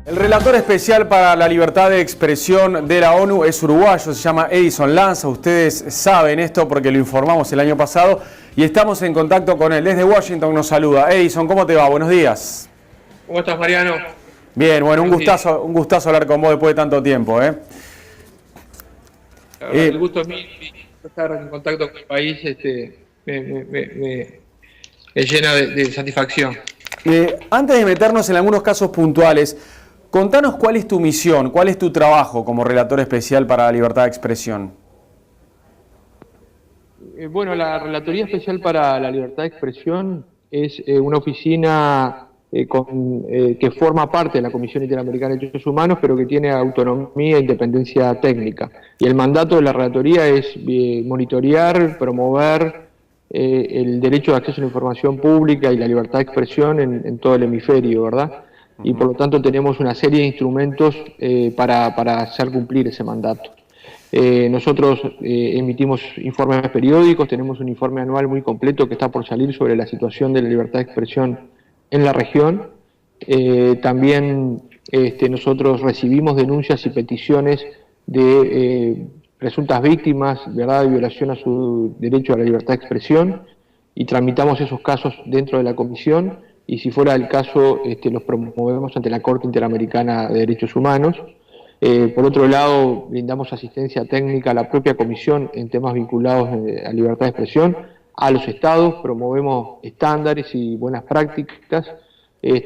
El relator especial para la libertad de expresión de la ONU es uruguayo, se llama Edison Lanza. Ustedes saben esto porque lo informamos el año pasado y estamos en contacto con él. Desde Washington nos saluda. Edison, ¿cómo te va? Buenos días. ¿Cómo estás, Mariano? Bien, bueno, un gustazo hablar con vos después de tanto tiempo. El gusto es mío, estar en contacto con el país me llena de satisfacción. Antes de meternos en algunos casos puntuales, contanos cuál es tu misión, cuál es tu trabajo como relator especial para la libertad de expresión. Bueno, la Relatoría Especial para la Libertad de Expresión es una oficina que forma parte de la Comisión Interamericana de Derechos Humanos, pero que tiene autonomía e independencia técnica. Y el mandato de la Relatoría es monitorear, promover el derecho de acceso a la información pública y la libertad de expresión en todo el hemisferio, ¿verdad? Y por lo tanto tenemos una serie de instrumentos para hacer cumplir ese mandato. Nosotros emitimos informes periódicos, tenemos un informe anual muy completo que está por salir sobre la situación de la libertad de expresión en la región. También nosotros recibimos denuncias y peticiones de presuntas víctimas, ¿verdad?, de violación a su derecho a la libertad de expresión, y tramitamos esos casos dentro de la comisión, y si fuera el caso los promovemos ante la Corte Interamericana de Derechos Humanos. Por otro lado, brindamos asistencia técnica a la propia comisión en temas vinculados a libertad de expresión, a los estados, promovemos estándares y buenas prácticas,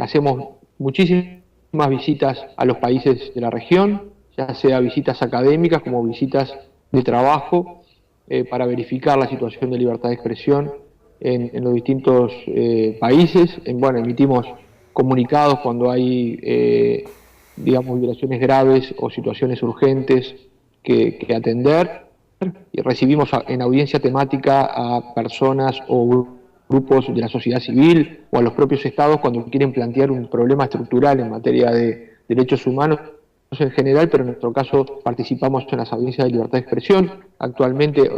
hacemos muchísimas visitas a los países de la región, ya sea visitas académicas como visitas de trabajo, para verificar la situación de libertad de expresión en los distintos países. Emitimos comunicados cuando hay violaciones graves o situaciones urgentes que atender, y recibimos en audiencia temática a personas o grupos de la sociedad civil o a los propios estados cuando quieren plantear un problema estructural en materia de derechos humanos en general, pero en nuestro caso participamos en las audiencias de libertad de expresión. Actualmente,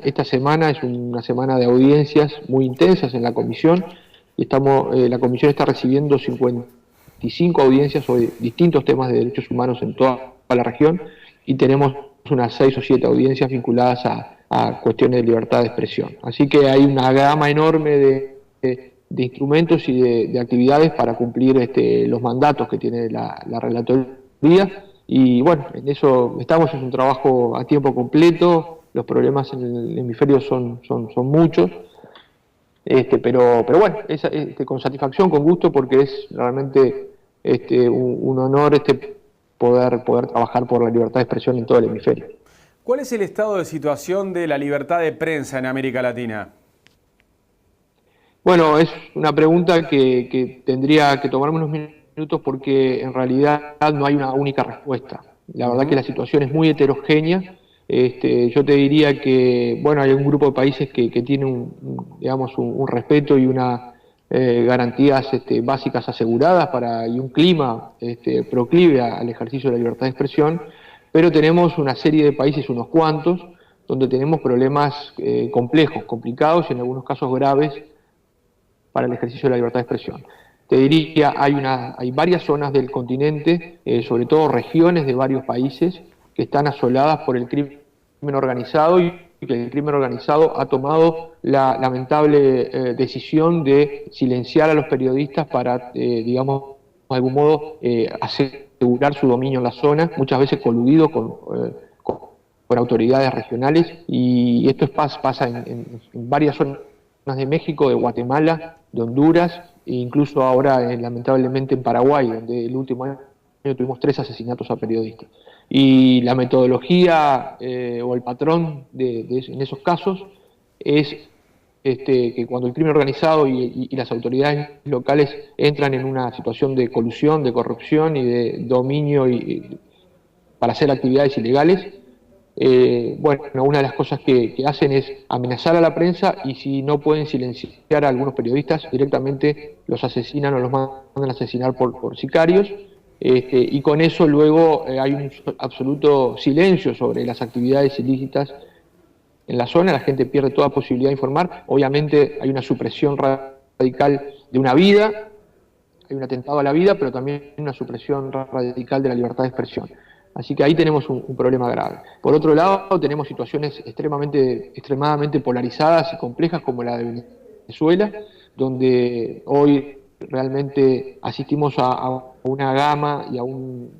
esta semana es una semana de audiencias muy intensas en la comisión, y la comisión está recibiendo 55 audiencias sobre distintos temas de derechos humanos en toda la región, y tenemos unas 6 o 7 audiencias vinculadas a cuestiones de libertad de expresión. Así que hay una gama enorme de instrumentos y de actividades para cumplir los mandatos que tiene la relatoría, y bueno, en eso estamos. Es un trabajo a tiempo completo, los problemas en el hemisferio son muchos, pero bueno, con satisfacción, con gusto, porque es realmente un honor poder trabajar por la libertad de expresión en todo el hemisferio. ¿Cuál es el estado de situación de la libertad de prensa en América Latina? Bueno, es una pregunta que tendría que tomarme unos minutos, porque en realidad no hay una única respuesta. La verdad que la situación es muy heterogénea. Yo te diría que, bueno, hay un grupo de países que tiene un respeto y unas garantías básicas aseguradas y un clima proclive al ejercicio de la libertad de expresión, pero tenemos una serie de países, unos cuantos, donde tenemos problemas complejos, complicados y en algunos casos graves para el ejercicio de la libertad de expresión. Te diría, hay varias zonas del continente, sobre todo regiones de varios países, que están asoladas por el crimen organizado, y que el crimen organizado ha tomado la lamentable decisión de silenciar a los periodistas para, de algún modo, asegurar su dominio en la zona, muchas veces coludido con autoridades regionales, y esto pasa en varias zonas de México, de Guatemala, de Honduras, e incluso ahora lamentablemente en Paraguay, donde el último año tuvimos 3 asesinatos a periodistas. Y la metodología o el patrón en esos casos es que cuando el crimen organizado y las autoridades locales entran en una situación de colusión, de corrupción y de dominio para hacer actividades ilegales, una de las cosas que hacen es amenazar a la prensa, y si no pueden silenciar a algunos periodistas, directamente los asesinan o los mandan a asesinar por sicarios, y con eso luego hay un absoluto silencio sobre las actividades ilícitas en la zona. La gente pierde toda posibilidad de informar. Obviamente hay una supresión radical de una vida, hay un atentado a la vida, pero también una supresión radical de la libertad de expresión. Así que ahí tenemos un problema grave. Por otro lado, tenemos situaciones extremadamente polarizadas y complejas como la de Venezuela, donde hoy realmente asistimos a una gama y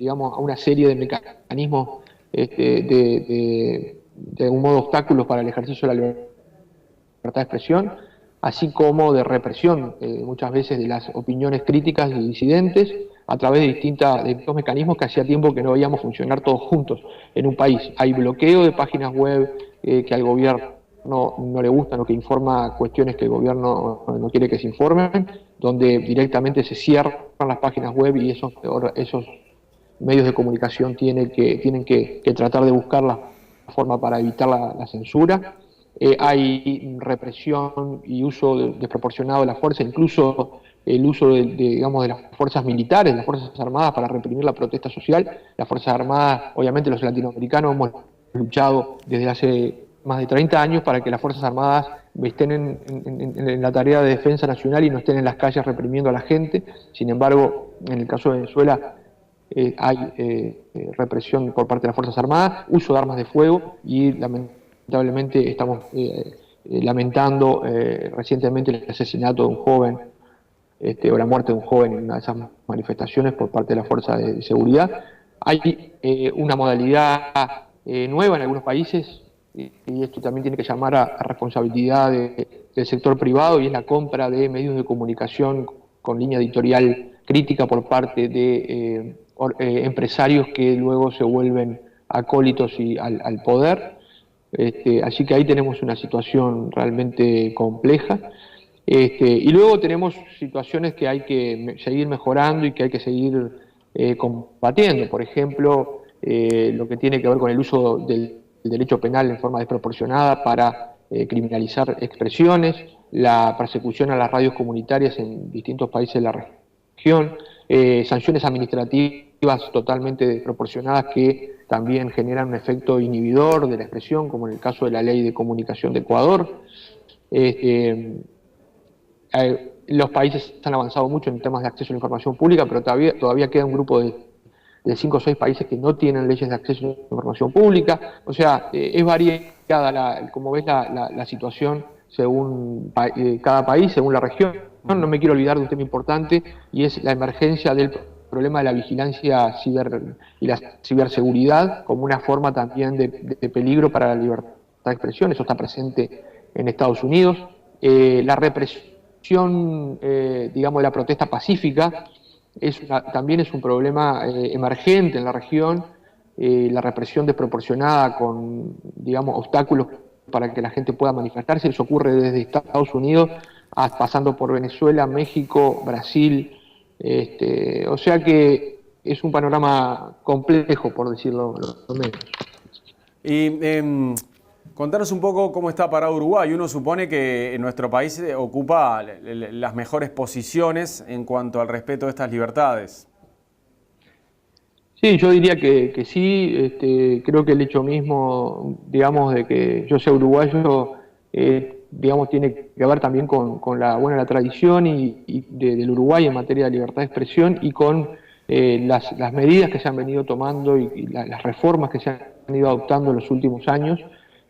a una serie de mecanismos de algún modo obstáculos para el ejercicio de la libertad de expresión, así como de represión muchas veces de las opiniones críticas y disidentes a través de distintos mecanismos que hacía tiempo que no veíamos funcionar todos juntos en un país. Hay bloqueo de páginas web que al gobierno no le gustan o que informa cuestiones que el gobierno no quiere que se informen, donde directamente se cierran las páginas web y esos medios de comunicación tienen que tratar de buscar la forma para evitar la censura. Hay represión y uso desproporcionado de la fuerza, incluso el uso de las fuerzas militares, las fuerzas armadas para reprimir la protesta social. Las fuerzas armadas, obviamente los latinoamericanos hemos luchado desde hace más de 30 años para que las fuerzas armadas estén en la tarea de defensa nacional y no estén en las calles reprimiendo a la gente. Sin embargo, en el caso de Venezuela hay represión por parte de las fuerzas armadas, uso de armas de fuego y lamentablemente estamos lamentando recientemente el asesinato de un joven o la muerte de un joven en una de esas manifestaciones por parte de la fuerza de seguridad. Hay una modalidad nueva en algunos países y esto también tiene que llamar a responsabilidad del sector privado, y es la compra de medios de comunicación con línea editorial crítica por parte de empresarios que luego se vuelven acólitos al poder. Así que ahí tenemos una situación realmente compleja. Y luego tenemos situaciones que hay que seguir mejorando y que hay que seguir combatiendo. Por ejemplo, lo que tiene que ver con el uso del derecho penal en forma desproporcionada para criminalizar expresiones, la persecución a las radios comunitarias en distintos países de la región, sanciones administrativas totalmente desproporcionadas que también generan un efecto inhibidor de la expresión, como en el caso de la Ley de Comunicación de Ecuador. Los países han avanzado mucho en temas de acceso a la información pública, pero todavía queda un grupo de 5 o 6 países que no tienen leyes de acceso a la información pública. O sea, es variada, como ves, la situación según cada país, según la región. No me quiero olvidar de un tema importante, y es la emergencia del problema de la vigilancia y la ciberseguridad como una forma también de peligro para la libertad de expresión. Eso está presente en Estados Unidos. La represión, de la protesta pacífica también es un problema emergente en la región. La represión desproporcionada con, obstáculos para que la gente pueda manifestarse. Eso ocurre desde Estados Unidos pasando por Venezuela, México, Brasil. O sea que es un panorama complejo, por decirlo lo menos. Y contanos un poco cómo está parado Uruguay. Uno supone que nuestro país ocupa las mejores posiciones en cuanto al respeto de estas libertades. Sí, yo diría que sí. Creo que el hecho mismo, de que yo sea uruguayo, tiene que ver también con la tradición del Uruguay en materia de libertad de expresión, y con las medidas que se han venido tomando y las reformas que se han ido adoptando en los últimos años,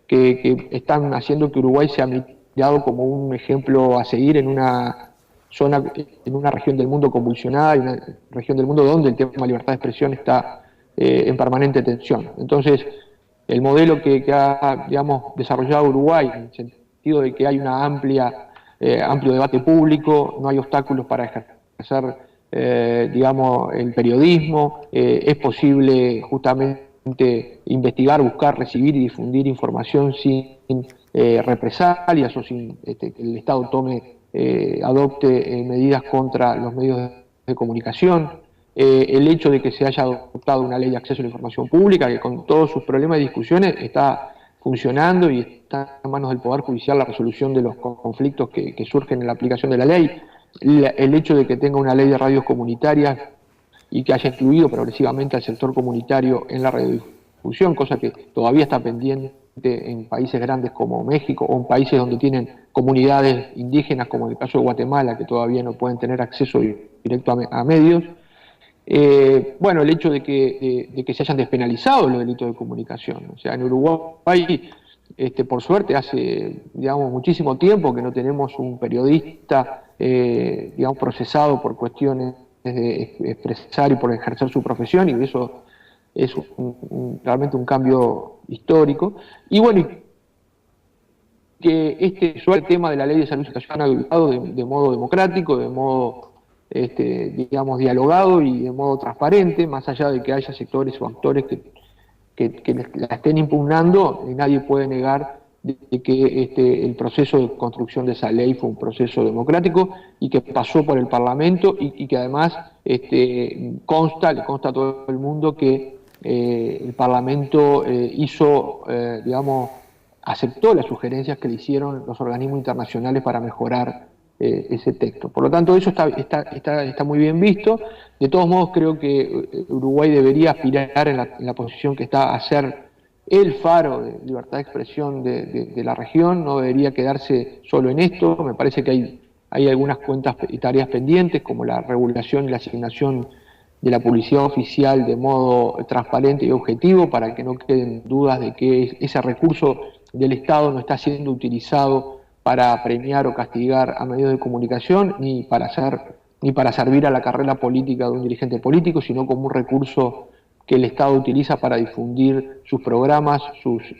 que están haciendo que Uruguay sea mirado como un ejemplo a seguir en una región del mundo convulsionada, y una región del mundo donde el tema de la libertad de expresión está en permanente tensión. Entonces, el modelo que ha desarrollado Uruguay, en el sentido de que hay una amplio debate público, no hay obstáculos para ejercer el periodismo, es posible justamente investigar, buscar, recibir y difundir información sin represalias o sin que el Estado adopte medidas contra los medios de comunicación. El hecho de que se haya adoptado una ley de acceso a la información pública, que con todos sus problemas y discusiones está funcionando y está en manos del Poder Judicial la resolución de los conflictos que surgen en la aplicación de la ley. El hecho de que tenga una ley de radios comunitarias y que haya incluido progresivamente al sector comunitario en la radiodifusión, cosa que todavía está pendiente en países grandes como México, o en países donde tienen comunidades indígenas, como en el caso de Guatemala, que todavía no pueden tener acceso directo a medios. Bueno, el hecho de que se hayan despenalizado los delitos de comunicación. O sea, en Uruguay, por suerte, hace, digamos, muchísimo tiempo que no tenemos un periodista, digamos, procesado por cuestiones de expresar y por ejercer su profesión, y eso es realmente un cambio histórico. Y bueno, que el tema de la ley de salud se haya habilitado de modo democrático, de modo, digamos, dialogado y de modo transparente, más allá de que haya sectores o actores que la estén impugnando, nadie puede negar de que el proceso de construcción de esa ley fue un proceso democrático y que pasó por el Parlamento y que además le consta a todo el mundo que el Parlamento digamos, aceptó las sugerencias que le hicieron los organismos internacionales para mejorar ese texto. Por lo tanto, eso está muy bien visto. De todos modos, creo que Uruguay debería aspirar en la posición que está a ser el faro de libertad de expresión de la región, no debería quedarse solo en esto. Me parece que hay algunas cuentas y tareas pendientes, como la regulación y la asignación de la publicidad oficial de modo transparente y objetivo, para que no queden dudas de que ese recurso del Estado no está siendo utilizado para premiar o castigar a medios de comunicación, ni para servir a la carrera política de un dirigente político, sino como un recurso que el Estado utiliza para difundir sus programas,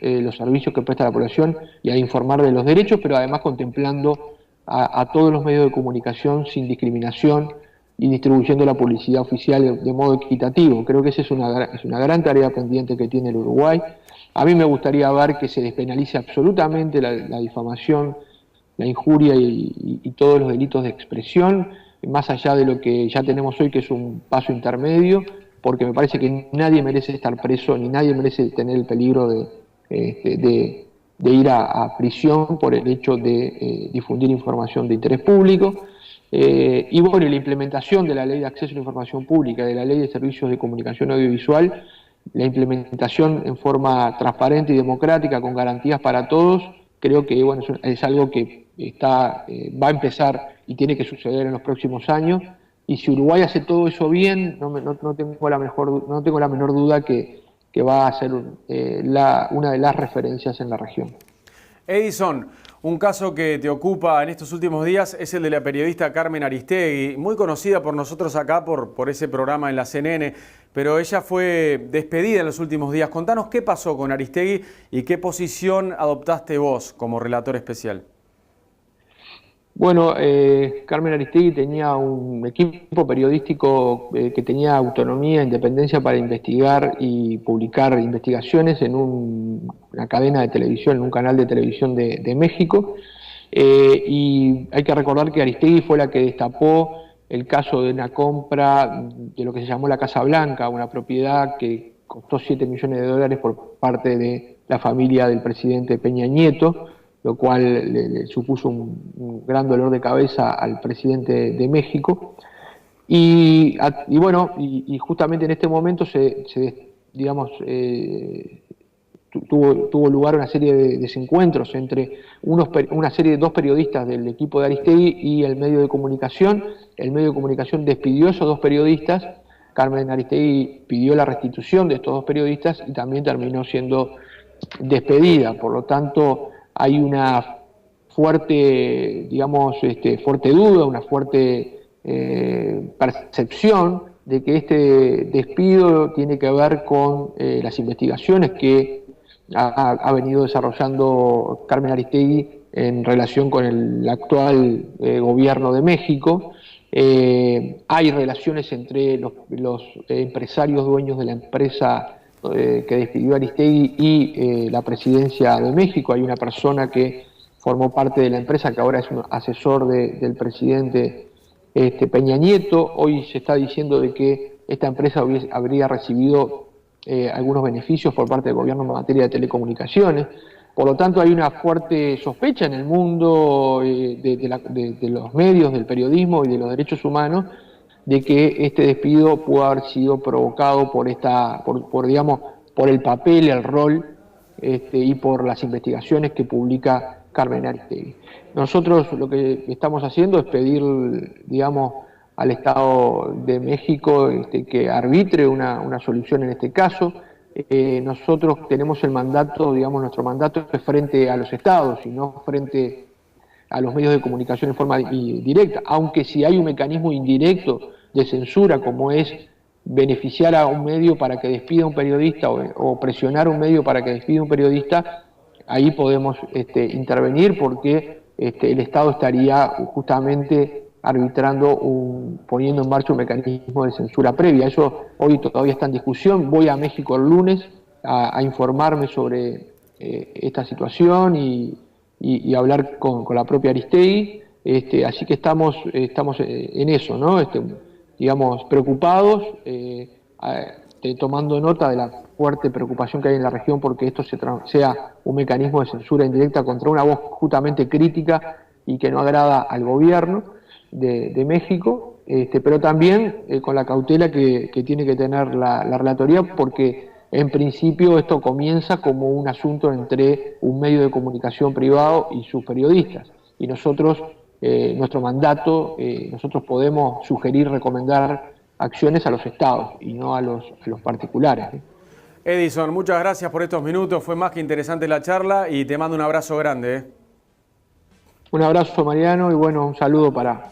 los servicios que presta a la población y a informar de los derechos, pero además contemplando a todos los medios de comunicación sin discriminación y distribuyendo la publicidad oficial de modo equitativo. Creo que esa es una gran tarea pendiente que tiene el Uruguay. A mí me gustaría ver que se despenalice absolutamente la difamación, la injuria y todos los delitos de expresión, más allá de lo que ya tenemos hoy, que es un paso intermedio, porque me parece que nadie merece estar preso, ni nadie merece tener el peligro de ir a prisión por el hecho de difundir información de interés público. Y bueno, la implementación de la Ley de Acceso a la Información Pública, de la Ley de Servicios de Comunicación Audiovisual, la implementación en forma transparente y democrática, con garantías para todos, creo que bueno, es algo que va a empezar y tiene que suceder en los próximos años. Y si Uruguay hace todo eso bien, no tengo la menor duda que va a ser una de las referencias en la región. Edison, un caso que te ocupa en estos últimos días es el de la periodista Carmen Aristegui, muy conocida por nosotros acá por ese programa en la CNN, pero ella fue despedida en los últimos días. Contanos qué pasó con Aristegui y qué posición adoptaste vos como relator especial. Bueno, Carmen Aristegui tenía un equipo periodístico que tenía autonomía e independencia para investigar y publicar investigaciones en una cadena de televisión, en un canal de televisión de México. Y hay que recordar que Aristegui fue la que destapó el caso de una compra de lo que se llamó la Casa Blanca, una propiedad que costó $7 millones por parte de la familia del presidente Peña Nieto, lo cual le supuso un gran dolor de cabeza al presidente de México. Y justamente en este momento tuvo lugar una serie de desencuentros entre una serie de dos periodistas del equipo de Aristegui y el medio de comunicación. El medio de comunicación despidió a esos dos periodistas. Carmen Aristegui pidió la restitución de estos dos periodistas y también terminó siendo despedida. Por lo tanto, hay una fuerte, fuerte duda, una fuerte percepción de que este despido tiene que ver con las investigaciones que ha venido desarrollando Carmen Aristegui en relación con el actual gobierno de México. Hay relaciones entre los empresarios dueños de la empresa que despidió a Aristegui y la presidencia de México. Hay una persona que formó parte de la empresa que ahora es un asesor del presidente Peña Nieto. Hoy se está diciendo de que esta empresa habría recibido algunos beneficios por parte del gobierno en materia de telecomunicaciones. Por lo tanto, hay una fuerte sospecha en el mundo de los medios, del periodismo y de los derechos humanos, de que este despido pudo haber sido provocado por el papel, el rol y por las investigaciones que publica Carmen Aristegui. Nosotros lo que estamos haciendo es pedir, al Estado de México que arbitre una solución en este caso. Nosotros tenemos el mandato, digamos, nuestro mandato es frente a los estados y no frente a los medios de comunicación en forma directa, aunque si hay un mecanismo indirecto de censura, como es beneficiar a un medio para que despida a un periodista o presionar a un medio para que despida a un periodista, ahí podemos intervenir porque el Estado estaría justamente arbitrando, poniendo en marcha un mecanismo de censura previa. Eso hoy todavía está en discusión. Voy a México el lunes a informarme sobre esta situación y hablar con la propia Aristegui. Así que estamos en eso, ¿no? Digamos, preocupados, tomando nota de la fuerte preocupación que hay en la región porque esto sea un mecanismo de censura indirecta contra una voz justamente crítica y que no agrada al gobierno de México, pero también con la cautela que tiene que tener la relatoría, porque en principio esto comienza como un asunto entre un medio de comunicación privado y sus periodistas, y nosotros, nuestro mandato, nosotros podemos sugerir, recomendar acciones a los estados y no a los particulares. Edison, muchas gracias por estos minutos, fue más que interesante la charla y te mando un abrazo grande. Un abrazo, Mariano, y bueno, un saludo para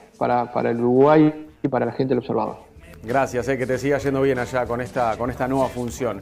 el Uruguay y para la gente del Observador. Gracias, que te siga yendo bien allá con esta nueva función.